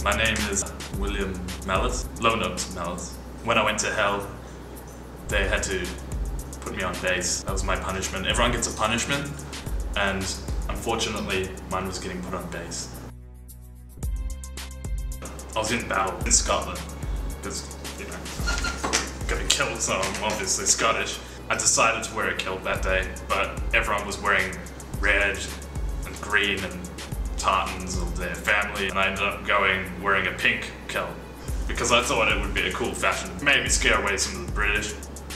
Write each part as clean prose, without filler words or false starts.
My name is William Malice, low notes Malice. When I went to hell, they had to put me on bass. That was my punishment. Everyone gets a punishment, and unfortunately, mine was getting put on bass. I was in battle in Scotland, because, you know, gotta kill, so I'm obviously Scottish. I decided to wear a kilt that day, but everyone was wearing red and green and tartans of their family, and I ended up wearing a pink kilt because I thought it would be a cool fashion, maybe scare away some of the British.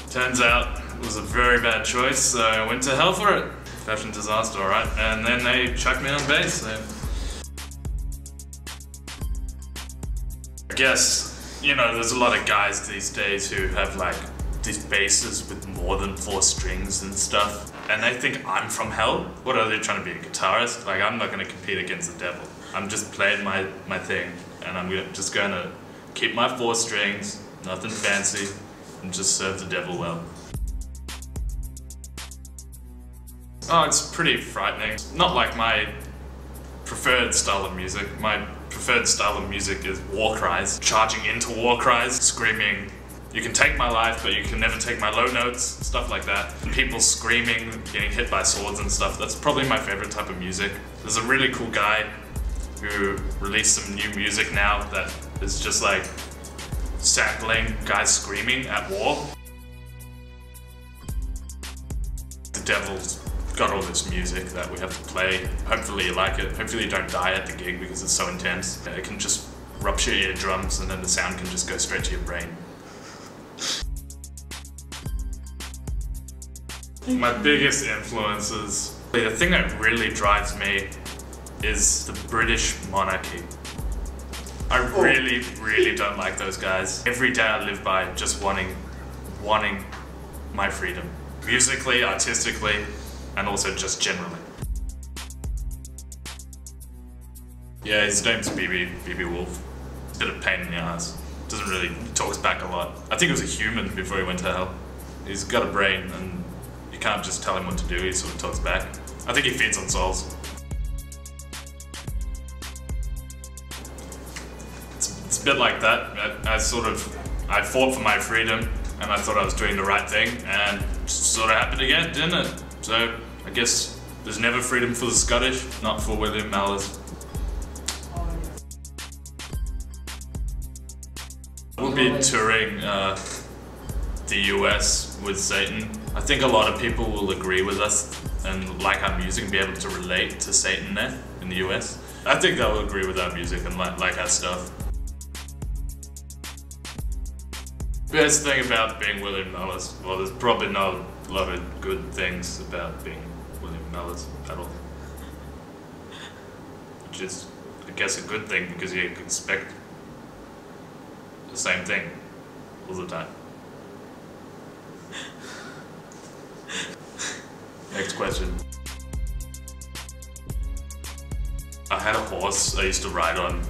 Turns out it was a very bad choice, so I went to hell for it. Fashion disaster, alright, and then they chucked me on bass. So. I guess, you know, there's a lot of guys these days who have like these basses with more than 4 strings and stuff, and they think I'm from hell. What are they trying to be, a guitarist? Like, I'm not going to compete against the devil. I'm just playing my thing, and I'm just going to keep my 4 strings, nothing fancy, and just serve the devil well. Oh, it's pretty frightening. Not like my preferred style of music. My preferred style of music is war cries. Charging into war cries, screaming, "You can take my life, but you can never take my low notes," stuff like that. People screaming, getting hit by swords and stuff. That's probably my favorite type of music. There's a really cool guy who released some new music now that is just like sampling guys screaming at war. The devil's got all this music that we have to play. Hopefully you like it. Hopefully you don't die at the gig because it's so intense. It can just rupture your eardrums and then the sound can just go straight to your brain. My biggest influences, the thing that really drives me is the British monarchy. I really, really don't like those guys. Every day I live by just wanting my freedom. Musically, artistically, and also just generally. Yeah, his name's BB Wolf. A bit of pain in the ass. Doesn't really, talks back a lot. I think he was a human before he went to hell. He's got a brain and you can't just tell him what to do, he sort of talks back. I think he feeds on souls. It's a bit like that. I fought for my freedom and I thought I was doing the right thing, and it sort of happened again, didn't it? So I guess there's never freedom for the Scottish, not for William Malice. We'll be touring the US with Satan. I think a lot of people will agree with us and like our music and be able to relate to Satan there in the US. I think they'll agree with our music and like our stuff. Best thing about being William Malice, well, there's probably not a lot of good things about being William Malice at all. Which is, I guess, a good thing because you can expect the same thing all the time. Next question. I had a horse I used to ride on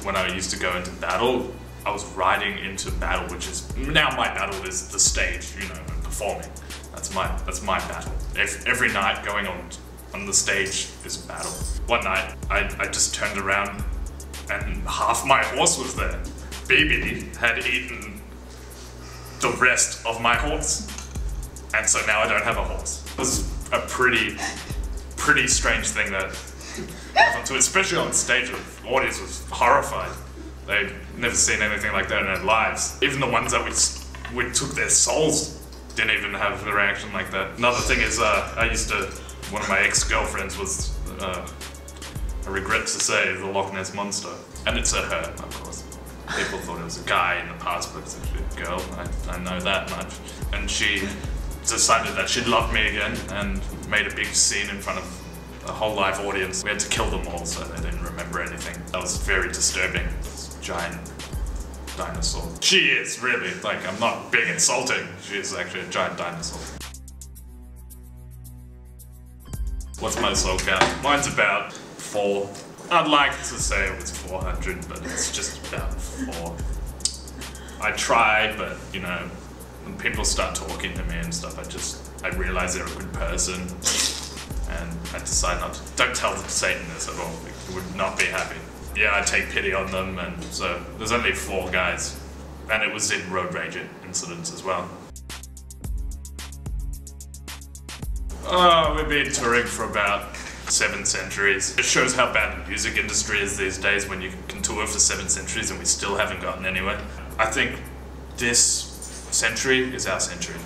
when I used to go into battle. I was riding into battle, which is, now my battle is the stage, you know, and performing. That's my battle. Every night going on the stage is a battle. One night, I just turned around and half my horse was there. BB had eaten the rest of my horse. And so now I don't have a horse. It was a pretty strange thing that happened to, especially on stage. The audience was horrified. They'd never seen anything like that in their lives. Even the ones that we took their souls didn't even have a reaction like that. Another thing is, one of my ex-girlfriends was, I regret to say, the Loch Ness Monster. And it's a her, of course. People thought it was a guy in the past, but it's actually a girl. I know that much. And she decided that she'd love me again and made a big scene in front of a whole live audience. We had to kill them all so they didn't remember anything. That was very disturbing. This giant dinosaur. She is, really. Like, I'm not being insulting. She is actually a giant dinosaur. What's my soul count? Mine's about 4. I'd like to say it was 400, but it's just about 4. I try, but, you know, when people start talking to me and stuff, I realize they're a good person, and I decide not to. Don't tell Satan this at all. He would not be happy. yeah, I take pity on them, and so there's only 4 guys, and it was in road rage incidents as well. Oh, we've been touring for about 7 centuries. It shows how bad the music industry is these days when you can tour for 7 centuries and we still haven't gotten anywhere. I think this century is our century.